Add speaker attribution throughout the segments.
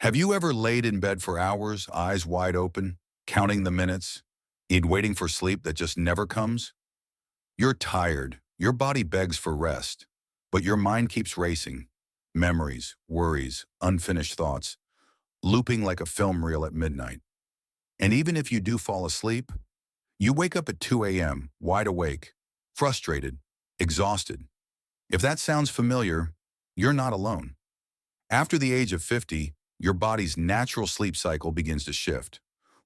Speaker 1: Have you ever laid in bed for hours, eyes wide open, counting the minutes, and waiting for sleep that just never comes? You're tired, your body begs for rest, but your mind keeps racing. Memories, worries, unfinished thoughts, looping like a film reel at midnight. And even if you do fall asleep, you wake up at 2 a.m., wide awake, frustrated, exhausted. If that sounds familiar, you're not alone. After the age of 50, your body's natural sleep cycle begins to shift.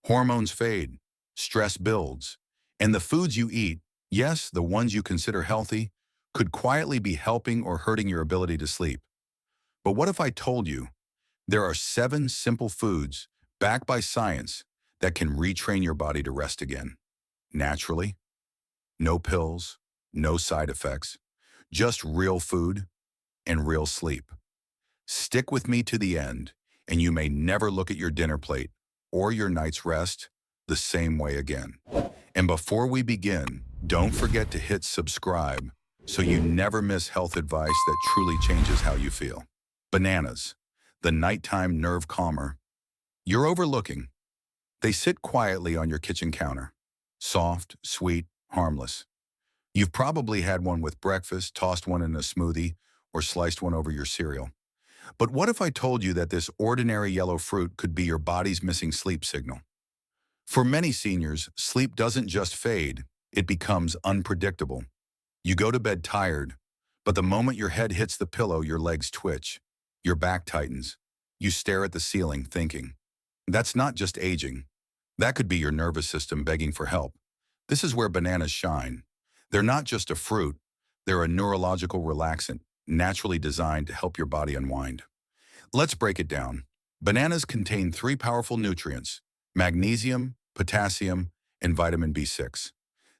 Speaker 1: Hormones fade, stress builds, and the foods you eat, yes, the ones you consider healthy, could quietly be helping or hurting your ability to sleep. But what if I told you there are 7 simple foods backed by science that can retrain your body to rest again? Naturally, no pills, no side effects, just real food and real sleep. Stick with me to the end, and you may never look at your dinner plate or your night's rest the same way again. And before we begin, don't forget to hit subscribe so you never miss health advice that truly changes how you feel. Bananas, the nighttime nerve calmer. You're overlooking. They sit quietly on your kitchen counter. Soft, sweet, harmless. You've probably had one with breakfast, tossed one in a smoothie, or sliced one over your cereal. But what if I told you that this ordinary yellow fruit could be your body's missing sleep signal? For many seniors, sleep doesn't just fade, it becomes unpredictable. You go to bed tired, but the moment your head hits the pillow, your legs twitch, your back tightens. You stare at the ceiling, thinking. That's not just aging. That could be your nervous system begging for help. This is where bananas shine. They're not just a fruit, they're a neurological relaxant, naturally designed to help your body unwind. Let's break it down. Bananas contain 3 powerful nutrients: magnesium, potassium, and vitamin B6.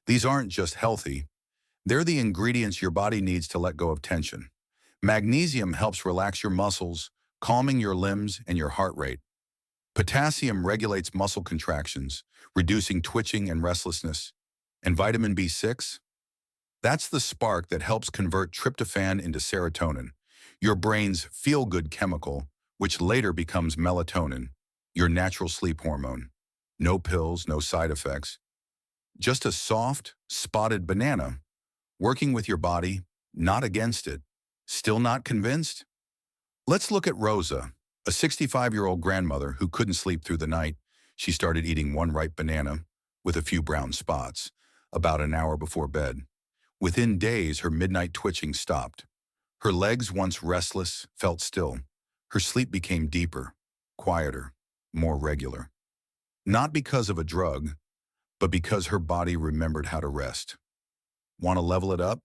Speaker 1: These aren't just healthy, they're the ingredients your body needs to let go of tension. Magnesium helps relax your muscles, calming your limbs and your heart rate. Potassium regulates muscle contractions, reducing twitching and restlessness. And vitamin B6? That's the spark that helps convert tryptophan into serotonin, your brain's feel-good chemical, which later becomes melatonin, your natural sleep hormone. No pills, no side effects. Just a soft, spotted banana, working with your body, not against it. Still not convinced? Let's look at Rosa, a 65-year-old grandmother who couldn't sleep through the night. She started eating one ripe banana with a few brown spots about an hour before bed. Within days, her midnight twitching stopped. Her legs, once restless, felt still. Her sleep became deeper, quieter, more regular. Not because of a drug, but because her body remembered how to rest. Want to level it up?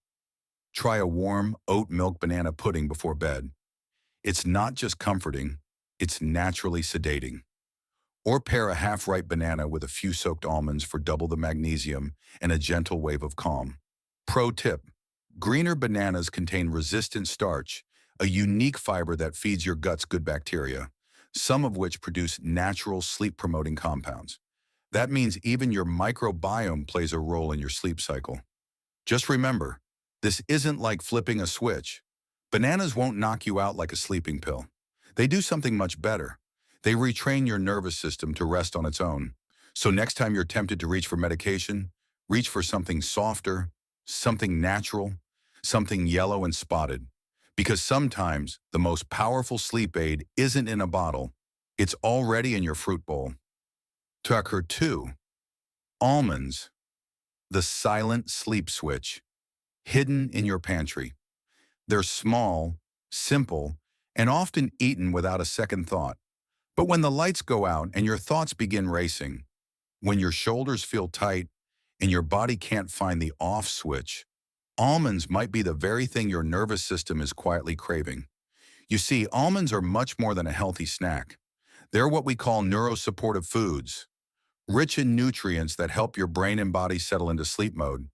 Speaker 1: Try a warm oat milk banana pudding before bed. It's not just comforting, it's naturally sedating. Or pair a half-ripe banana with a few soaked almonds for double the magnesium and a gentle wave of calm. Pro tip: greener bananas contain resistant starch, a unique fiber that feeds your gut's good bacteria, some of which produce natural sleep-promoting compounds. That means even your microbiome plays a role in your sleep cycle. Just remember, this isn't like flipping a switch. Bananas won't knock you out like a sleeping pill. They do something much better. They retrain your nervous system to rest on its own. So next time you're tempted to reach for medication, reach for something softer, something natural, something yellow and spotted. Because sometimes the most powerful sleep aid isn't in a bottle, it's already in your fruit bowl. Tucker 2. Almonds, the silent sleep switch, hidden in your pantry. They're small, simple, and often eaten without a second thought. But when the lights go out and your thoughts begin racing, when your shoulders feel tight and your body can't find the off switch, almonds might be the very thing your nervous system is quietly craving. You see, almonds are much more than a healthy snack. They're what we call neurosupportive foods, rich in nutrients that help your brain and body settle into sleep mode,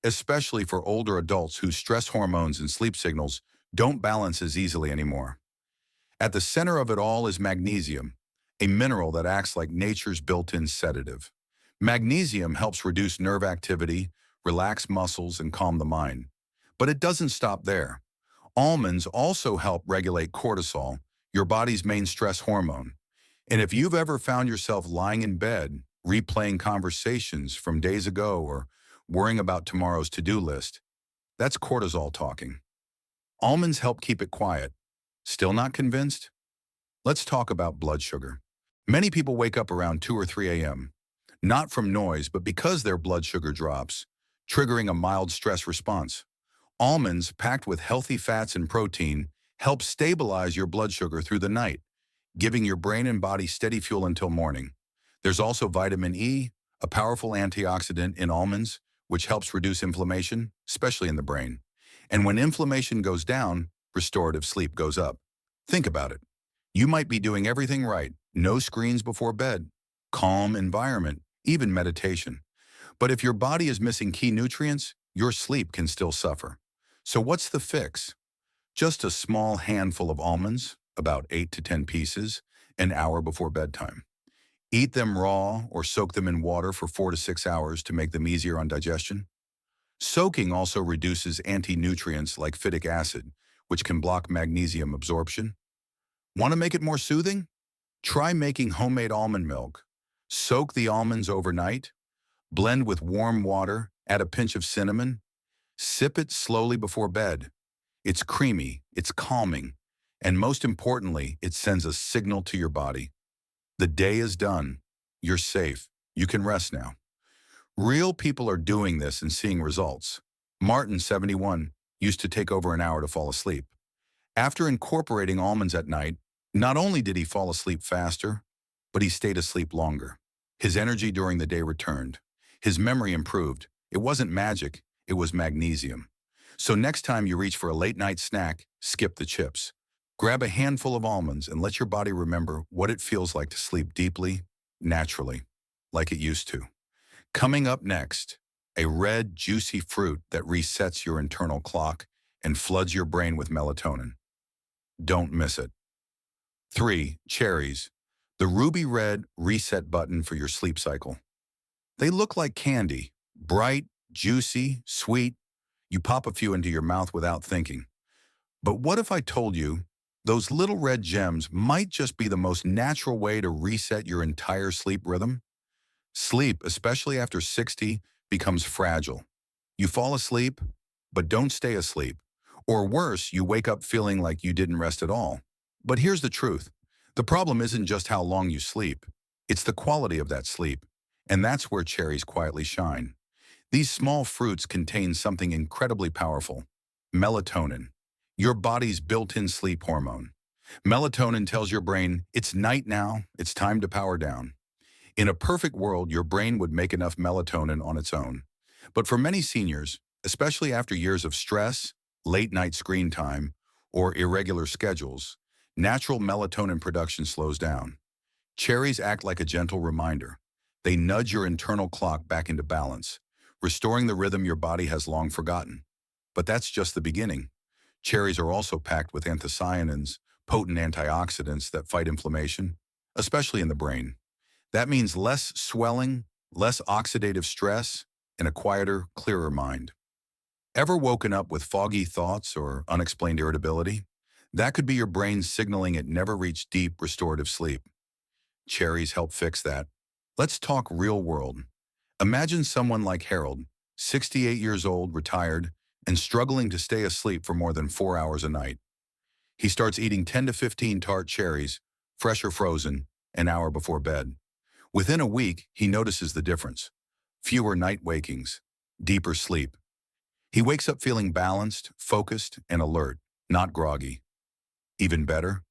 Speaker 1: especially for older adults whose stress hormones and sleep signals don't balance as easily anymore. At the center of it all is magnesium, a mineral that acts like nature's built-in sedative. Magnesium helps reduce nerve activity, relax muscles, and calm the mind. But it doesn't stop there. Almonds also help regulate cortisol, your body's main stress hormone. And if you've ever found yourself lying in bed, replaying conversations from days ago or worrying about tomorrow's to-do list, that's cortisol talking. Almonds help keep it quiet. Still not convinced? Let's talk about blood sugar. Many people wake up around 2 or 3 a.m., not from noise, but because their blood sugar drops, triggering a mild stress response. Almonds, packed with healthy fats and protein, help stabilize your blood sugar through the night, giving your brain and body steady fuel until morning. There's also vitamin E, a powerful antioxidant in almonds, which helps reduce inflammation, especially in the brain. And when inflammation goes down, restorative sleep goes up. Think about it. You might be doing everything right, no screens before bed, calm environment, even meditation. But if your body is missing key nutrients, your sleep can still suffer. So what's the fix? Just a small handful of almonds, about 8 to 10 pieces, an hour before bedtime. Eat them raw or soak them in water for 4 to 6 hours to make them easier on digestion. Soaking also reduces anti-nutrients like phytic acid, which can block magnesium absorption. Want to make it more soothing? Try making homemade almond milk. Soak the almonds overnight, blend with warm water, add a pinch of cinnamon, sip it slowly before bed. It's creamy, it's calming, and most importantly, it sends a signal to your body. The day is done. You're safe. You can rest now. Real people are doing this and seeing results. Martin, 71, used to take over an hour to fall asleep. After incorporating almonds at night, not only did he fall asleep faster, but he stayed asleep longer. His energy during the day returned. His memory improved. It wasn't magic, it was magnesium. So next time you reach for a late-night snack, skip the chips. Grab a handful of almonds and let your body remember what it feels like to sleep deeply, naturally, like it used to. Coming up next, a red, juicy fruit that resets your internal clock and floods your brain with melatonin. Don't miss it. 3. Cherries, the ruby red reset button for your sleep cycle. They look like candy, bright, juicy, sweet. You pop a few into your mouth without thinking. But what if I told you those little red gems might just be the most natural way to reset your entire sleep rhythm? Sleep, especially after 60, becomes fragile. You fall asleep, but don't stay asleep. Or worse, you wake up feeling like you didn't rest at all. But here's the truth. The problem isn't just how long you sleep. It's the quality of that sleep. And that's where cherries quietly shine. These small fruits contain something incredibly powerful: melatonin, your body's built-in sleep hormone. Melatonin tells your brain, it's night now, it's time to power down. In a perfect world, your brain would make enough melatonin on its own. But for many seniors, especially after years of stress, late-night screen time, or irregular schedules, natural melatonin production slows down. Cherries act like a gentle reminder. They nudge your internal clock back into balance, restoring the rhythm your body has long forgotten. But that's just the beginning. Cherries are also packed with anthocyanins, potent antioxidants that fight inflammation, especially in the brain. That means less swelling, less oxidative stress, and a quieter, clearer mind. Ever woken up with foggy thoughts or unexplained irritability? That could be your brain signaling it never reached deep, restorative sleep. Cherries help fix that. Let's talk real world. Imagine someone like Harold, 68 years old, retired, and struggling to stay asleep for more than 4 hours a night. He starts eating 10 to 15 tart cherries, fresh or frozen, an hour before bed. Within a week, he notices the difference. Fewer night wakings, deeper sleep. He wakes up feeling balanced, focused, and alert, not groggy. Even better,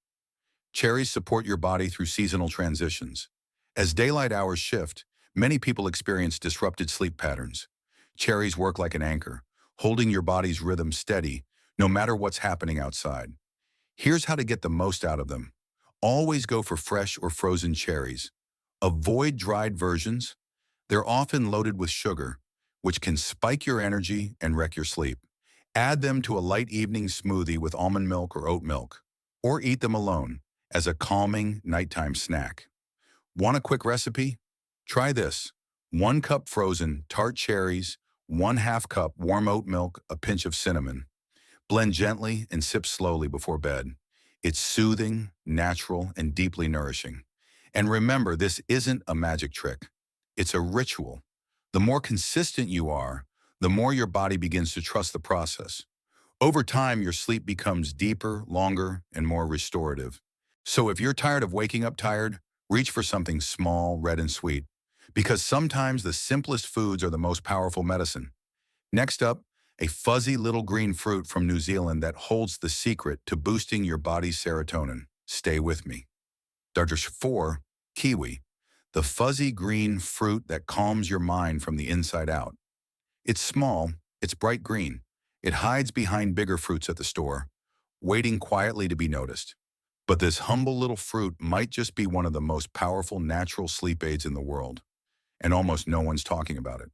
Speaker 1: cherries support your body through seasonal transitions. As daylight hours shift, many people experience disrupted sleep patterns. Cherries work like an anchor, holding your body's rhythm steady, no matter what's happening outside. Here's how to get the most out of them. Always go for fresh or frozen cherries. Avoid dried versions. They're often loaded with sugar, which can spike your energy and wreck your sleep. Add them to a light evening smoothie with almond milk or oat milk, or eat them alone as a calming nighttime snack. Want a quick recipe? Try this. 1 cup frozen tart cherries, 1/2 cup warm oat milk, a pinch of cinnamon. Blend gently and sip slowly before bed. It's soothing, natural, and deeply nourishing. And remember, this isn't a magic trick. It's a ritual. The more consistent you are, the more your body begins to trust the process. Over time, your sleep becomes deeper, longer, and more restorative. So if you're tired of waking up tired, reach for something small, red, and sweet. Because sometimes the simplest foods are the most powerful medicine. Next up, a fuzzy little green fruit from New Zealand that holds the secret to boosting your body's serotonin. Stay with me. Dr. 4, kiwi, the fuzzy green fruit that calms your mind from the inside out. It's small, it's bright green. It hides behind bigger fruits at the store, waiting quietly to be noticed. But this humble little fruit might just be one of the most powerful natural sleep aids in the world, and almost no one's talking about it.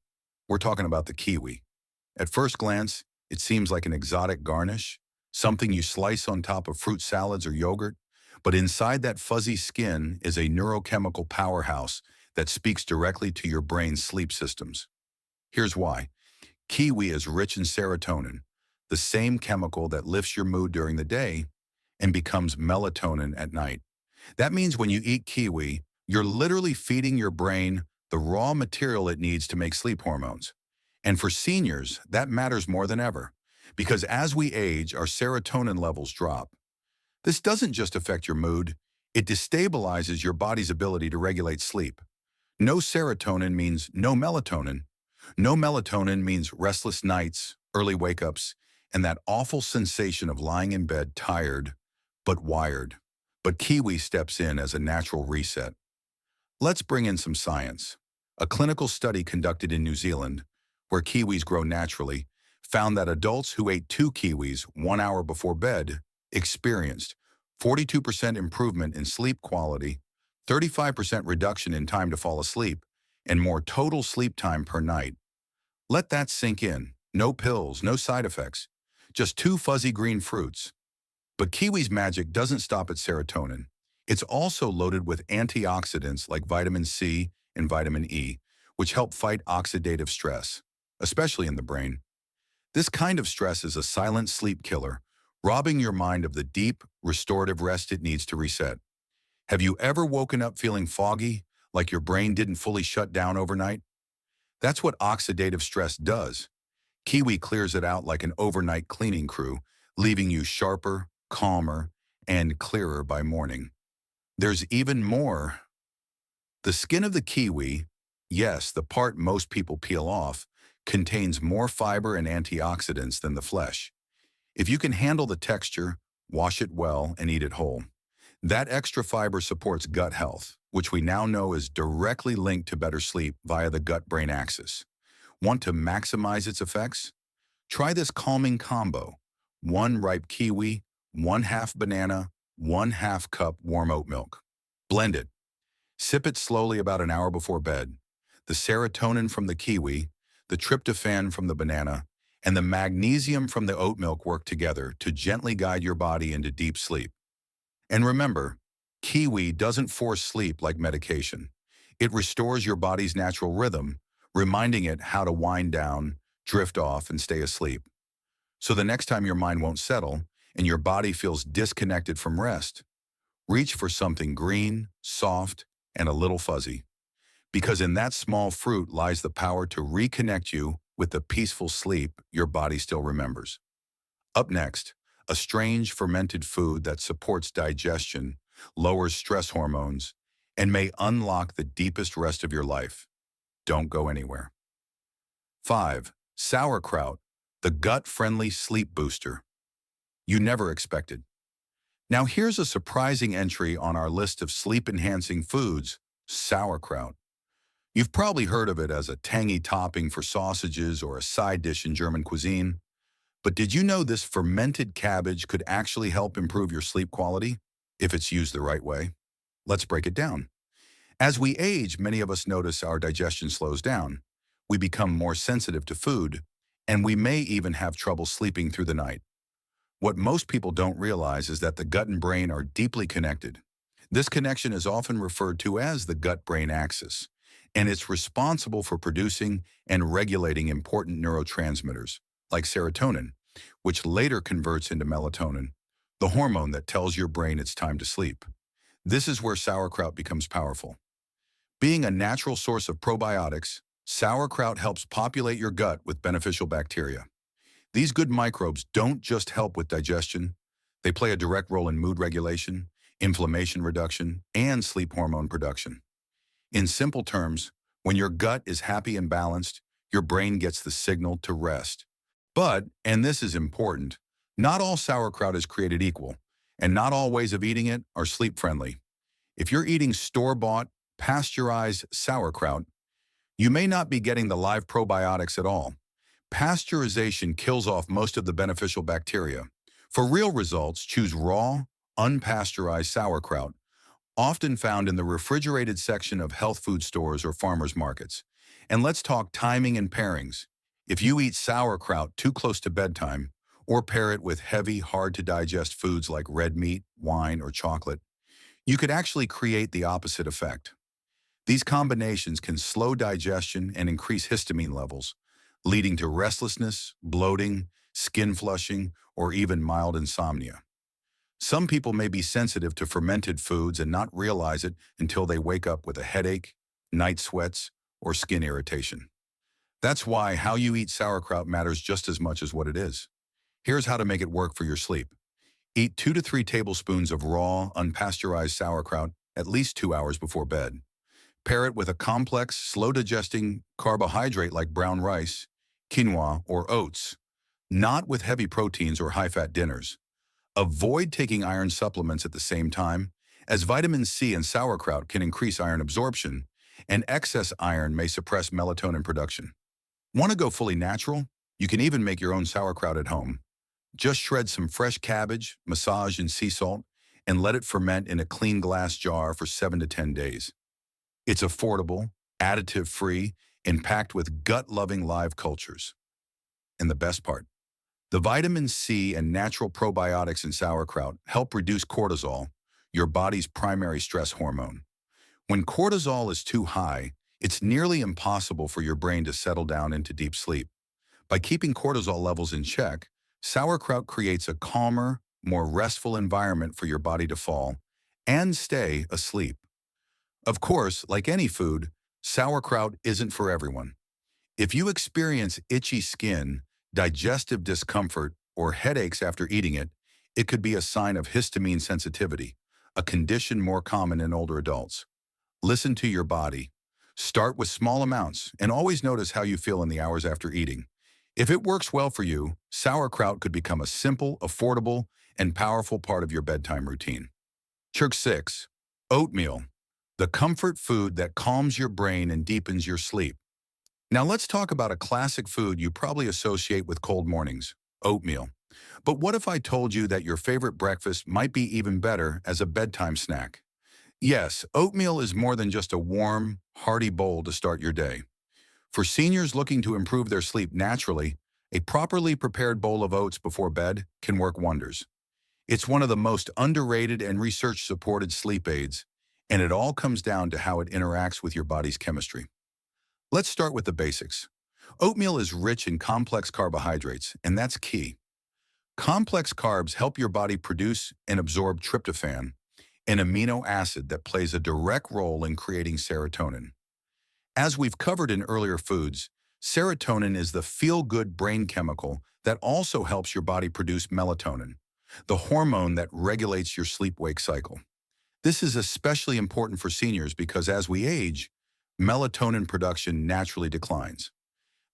Speaker 1: We're talking about the kiwi. At first glance, it seems like an exotic garnish, something you slice on top of fruit salads or yogurt, but inside that fuzzy skin is a neurochemical powerhouse that speaks directly to your brain's sleep systems. Here's why. Kiwi is rich in serotonin, the same chemical that lifts your mood during the day and becomes melatonin at night. That means when you eat kiwi, you're literally feeding your brain the raw material it needs to make sleep hormones. And for seniors, that matters more than ever, because as we age, our serotonin levels drop. This doesn't just affect your mood, it destabilizes your body's ability to regulate sleep. No serotonin means no melatonin. No melatonin means restless nights, early wake-ups, and that awful sensation of lying in bed tired, but wired. But kiwi steps in as a natural reset. Let's bring in some science. A clinical study conducted in New Zealand, where kiwis grow naturally, found that adults who ate 2 kiwis 1 hour before bed experienced 42% improvement in sleep quality, 35% reduction in time to fall asleep, and more total sleep time per night. Let that sink in. No pills, no side effects. Just 2 fuzzy green fruits. But kiwi's magic doesn't stop at serotonin. It's also loaded with antioxidants like vitamin C and vitamin E, which help fight oxidative stress, especially in the brain. This kind of stress is a silent sleep killer, robbing your mind of the deep, restorative rest it needs to reset. Have you ever woken up feeling foggy, like your brain didn't fully shut down overnight? That's what oxidative stress does. Kiwi clears it out like an overnight cleaning crew, leaving you sharper, calmer, and clearer by morning. There's even more. The skin of the kiwi, yes, the part most people peel off, contains more fiber and antioxidants than the flesh. If you can handle the texture, wash it well, and eat it whole. That extra fiber supports gut health, which we now know is directly linked to better sleep via the gut-brain axis. Want to maximize its effects? Try this calming combo. 1 ripe kiwi, 1/2 banana, 1/2 cup warm oat milk. Blend it. Sip it slowly about an hour before bed. The serotonin from the kiwi, the tryptophan from the banana, and the magnesium from the oat milk work together to gently guide your body into deep sleep. And remember, kiwi doesn't force sleep like medication. It restores your body's natural rhythm, reminding it how to wind down, drift off, and stay asleep. So the next time your mind won't settle and your body feels disconnected from rest, reach for something green, soft, and a little fuzzy. Because in that small fruit lies the power to reconnect you with the peaceful sleep your body still remembers. Up next, a strange fermented food that supports digestion, lowers stress hormones, and may unlock the deepest rest of your life. Don't go anywhere. 5. Sauerkraut, the gut-friendly sleep booster. You never expected. Now here's a surprising entry on our list of sleep-enhancing foods, sauerkraut. You've probably heard of it as a tangy topping for sausages or a side dish in German cuisine. But did you know this fermented cabbage could actually help improve your sleep quality if it's used the right way? Let's break it down. As we age, many of us notice our digestion slows down. We become more sensitive to food, and we may even have trouble sleeping through the night. What most people don't realize is that the gut and brain are deeply connected. This connection is often referred to as the gut-brain axis, and it's responsible for producing and regulating important neurotransmitters, like serotonin, which later converts into melatonin, the hormone that tells your brain it's time to sleep. This is where sauerkraut becomes powerful. Being a natural source of probiotics, sauerkraut helps populate your gut with beneficial bacteria. These good microbes don't just help with digestion, they play a direct role in mood regulation, inflammation reduction, and sleep hormone production. In simple terms, when your gut is happy and balanced, your brain gets the signal to rest. But, and this is important, not all sauerkraut is created equal, and not all ways of eating it are sleep-friendly. If you're eating store-bought, pasteurized sauerkraut, you may not be getting the live probiotics at all. Pasteurization kills off most of the beneficial bacteria. For real results, choose raw, unpasteurized sauerkraut, often found in the refrigerated section of health food stores or farmers markets. And let's talk timing and pairings. If you eat sauerkraut too close to bedtime, or pair it with heavy, hard-to-digest foods like red meat, wine, or chocolate, you could actually create the opposite effect. These combinations can slow digestion and increase histamine levels, leading to restlessness, bloating, skin flushing, or even mild insomnia. Some people may be sensitive to fermented foods and not realize it until they wake up with a headache, night sweats, or skin irritation. That's why how you eat sauerkraut matters just as much as what it is. Here's how to make it work for your sleep. Eat 2 to 3 tablespoons of raw, unpasteurized sauerkraut at least 2 hours before bed. Pair it with a complex, slow-digesting carbohydrate like brown rice, quinoa, or oats, not with heavy proteins or high-fat dinners. Avoid taking iron supplements at the same time, as vitamin C and sauerkraut can increase iron absorption, and excess iron may suppress melatonin production. Want to go fully natural? You can even make your own sauerkraut at home. Just shred some fresh cabbage, massage in sea salt, and let it ferment in a clean glass jar for 7 to 10 days. It's affordable, additive-free, and packed with gut-loving live cultures. And the best part, the vitamin C and natural probiotics in sauerkraut help reduce cortisol, your body's primary stress hormone. When cortisol is too high, it's nearly impossible for your brain to settle down into deep sleep. By keeping cortisol levels in check, sauerkraut creates a calmer, more restful environment for your body to fall and stay asleep. Of course, like any food, sauerkraut isn't for everyone. If you experience itchy skin, digestive discomfort, or headaches after eating it, it could be a sign of histamine sensitivity, a condition more common in older adults. Listen to your body. Start with small amounts and always notice how you feel in the hours after eating. If it works well for you, sauerkraut could become a simple, affordable, and powerful part of your bedtime routine. Trick 6. Oatmeal, the comfort food that calms your brain and deepens your sleep. Now let's talk about a classic food you probably associate with cold mornings, oatmeal. But what if I told you that your favorite breakfast might be even better as a bedtime snack? Yes, oatmeal is more than just a warm, hearty bowl to start your day. For seniors looking to improve their sleep naturally, a properly prepared bowl of oats before bed can work wonders. It's one of the most underrated and research-supported sleep aids, and it all comes down to how it interacts with your body's chemistry. Let's start with the basics. Oatmeal is rich in complex carbohydrates, and that's key. Complex carbs help your body produce and absorb tryptophan, an amino acid that plays a direct role in creating serotonin. As we've covered in earlier foods, serotonin is the feel-good brain chemical that also helps your body produce melatonin, the hormone that regulates your sleep-wake cycle. This is especially important for seniors because as we age, melatonin production naturally declines.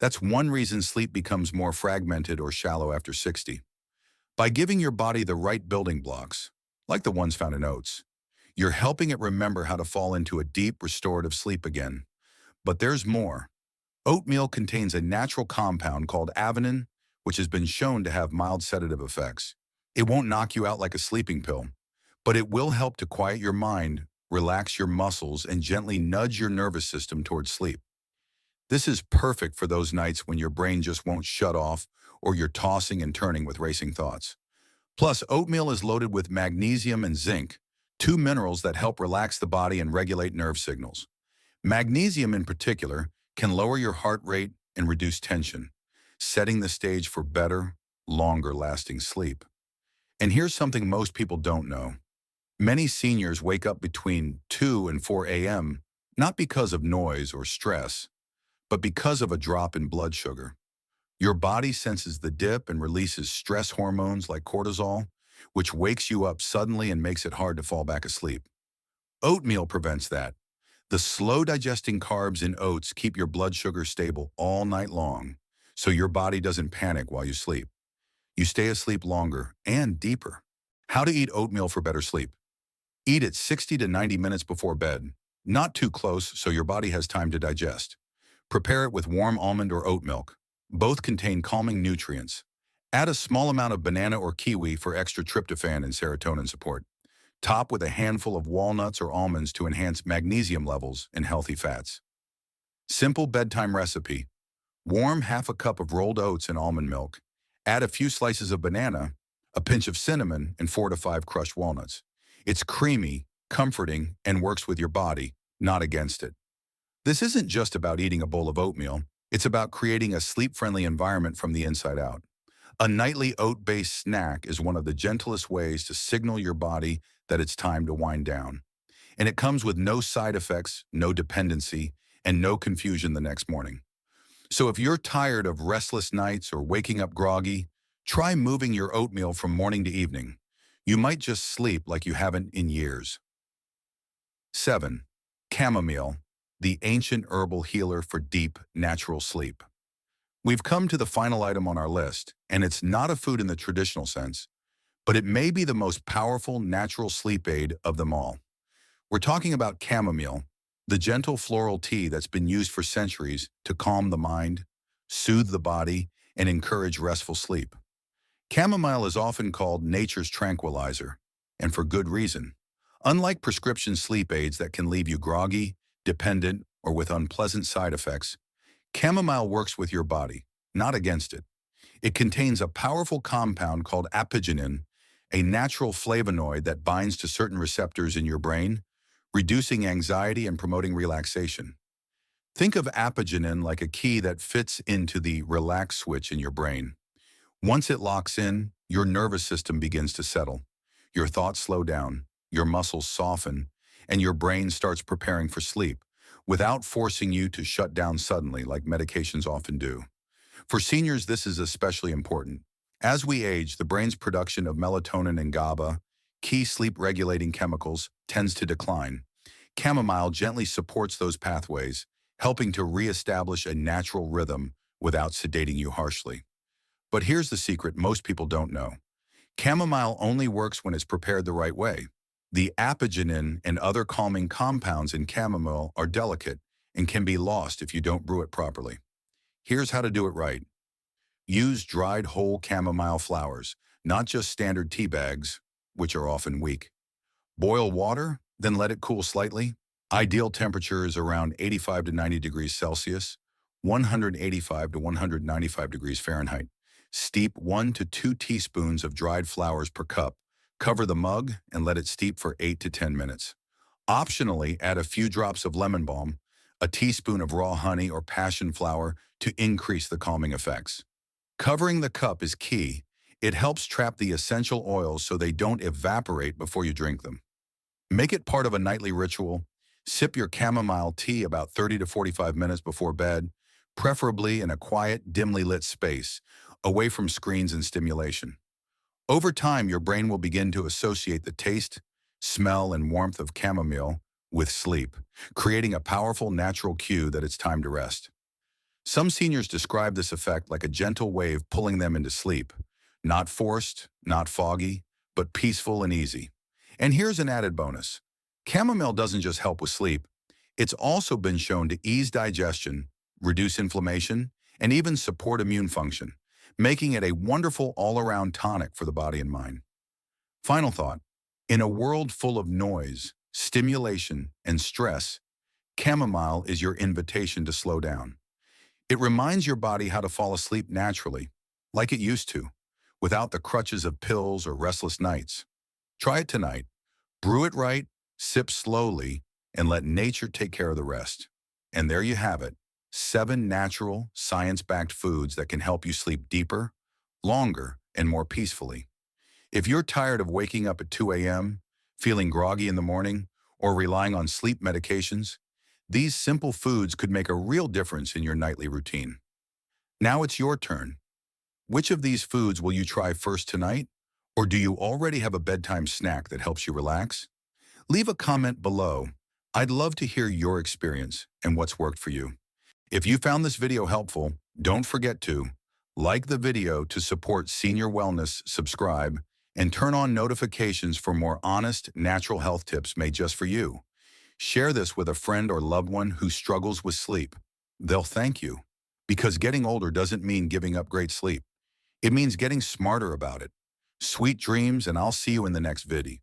Speaker 1: That's one reason sleep becomes more fragmented or shallow after 60. By giving your body the right building blocks, like the ones found in oats, you're helping it remember how to fall into a deep, restorative sleep again. But there's more. Oatmeal contains a natural compound called avenin, which has been shown to have mild sedative effects. It won't knock you out like a sleeping pill, but it will help to quiet your mind, relax your muscles, and gently nudge your nervous system towards sleep. This is perfect for those nights when your brain just won't shut off or you're tossing and turning with racing thoughts. Plus, oatmeal is loaded with magnesium and zinc, two minerals that help relax the body and regulate nerve signals. Magnesium in particular can lower your heart rate and reduce tension, setting the stage for better, longer-lasting sleep. And here's something most people don't know. Many seniors wake up between 2 and 4 a.m., not because of noise or stress, but because of a drop in blood sugar. Your body senses the dip and releases stress hormones like cortisol, which wakes you up suddenly and makes it hard to fall back asleep. Oatmeal prevents that. The slow digesting carbs in oats keep your blood sugar stable all night long, so your body doesn't panic while you sleep. You stay asleep longer and deeper. How to eat oatmeal for better sleep. Eat it 60 to 90 minutes before bed, not too close so your body has time to digest. Prepare it with warm almond or oat milk. Both contain calming nutrients. Add a small amount of banana or kiwi for extra tryptophan and serotonin support. Top with a handful of walnuts or almonds to enhance magnesium levels and healthy fats. Simple bedtime recipe. Warm half a cup of rolled oats in almond milk. Add a few slices of banana, a pinch of cinnamon, and 4 to 5 crushed walnuts. It's creamy, comforting, and works with your body, not against it. This isn't just about eating a bowl of oatmeal. It's about creating a sleep-friendly environment from the inside out. A nightly oat-based snack is one of the gentlest ways to signal your body that it's time to wind down. And it comes with no side effects, no dependency, and no confusion the next morning. So if you're tired of restless nights or waking up groggy, try moving your oatmeal from morning to evening. You might just sleep like you haven't in years. 7. Chamomile, the ancient herbal healer for deep, natural sleep. We've come to the final item on our list, and it's not a food in the traditional sense, but it may be the most powerful natural sleep aid of them all. We're talking about chamomile, the gentle floral tea that's been used for centuries to calm the mind, soothe the body, and encourage restful sleep. Chamomile is often called nature's tranquilizer, and for good reason. Unlike prescription sleep aids that can leave you groggy, dependent, or with unpleasant side effects, chamomile works with your body, not against it. It contains a powerful compound called apigenin, a natural flavonoid that binds to certain receptors in your brain, reducing anxiety and promoting relaxation. Think of apigenin like a key that fits into the relax switch in your brain. Once it locks in, your nervous system begins to settle. Your thoughts slow down, your muscles soften, and your brain starts preparing for sleep, without forcing you to shut down suddenly like medications often do. For seniors, this is especially important. As we age, the brain's production of melatonin and GABA, key sleep-regulating chemicals, tends to decline. Chamomile gently supports those pathways, helping to reestablish a natural rhythm without sedating you harshly. But here's the secret most people don't know. Chamomile only works when it's prepared the right way. The apigenin and other calming compounds in chamomile are delicate and can be lost if you don't brew it properly. Here's how to do it right. Use dried whole chamomile flowers, not just standard tea bags, which are often weak. Boil water, then let it cool slightly. Ideal temperature is around 85 to 90 degrees Celsius, 185 to 195 degrees Fahrenheit. Steep 1 to 2 teaspoons of dried flowers per cup. Cover the mug and let it steep for 8 to 10 minutes. Optionally, add a few drops of lemon balm, a teaspoon of raw honey or passion flower to increase the calming effects. Covering the cup is key. It helps trap the essential oils so they don't evaporate before you drink them. Make it part of a nightly ritual. Sip your chamomile tea about 30 to 45 minutes before bed, preferably in a quiet, dimly lit space, away from screens and stimulation. Over time, your brain will begin to associate the taste, smell, and warmth of chamomile with sleep, creating a powerful natural cue that it's time to rest. Some seniors describe this effect like a gentle wave pulling them into sleep. Not forced, not foggy, but peaceful and easy. And here's an added bonus. Chamomile doesn't just help with sleep. It's also been shown to ease digestion, reduce inflammation, and even support immune function, making it a wonderful all-around tonic for the body and mind. Final thought. In a world full of noise, stimulation, and stress, chamomile is your invitation to slow down. It reminds your body how to fall asleep naturally, like it used to, without the crutches of pills or restless nights. Try it tonight. Brew it right, sip slowly, and let nature take care of the rest. And there you have it, 7 natural, science-backed foods that can help you sleep deeper, longer, and more peacefully. If you're tired of waking up at 2 a.m., feeling groggy in the morning, or relying on sleep medications, these simple foods could make a real difference in your nightly routine. Now it's your turn. Which of these foods will you try first tonight? Or do you already have a bedtime snack that helps you relax? Leave a comment below. I'd love to hear your experience and what's worked for you. If you found this video helpful, don't forget to like the video to support senior wellness, subscribe, and turn on notifications for more honest, natural health tips made just for you. Share this with a friend or loved one who struggles with sleep. They'll thank you. Because getting older doesn't mean giving up great sleep. It means getting smarter about it. Sweet dreams, and I'll see you in the next video.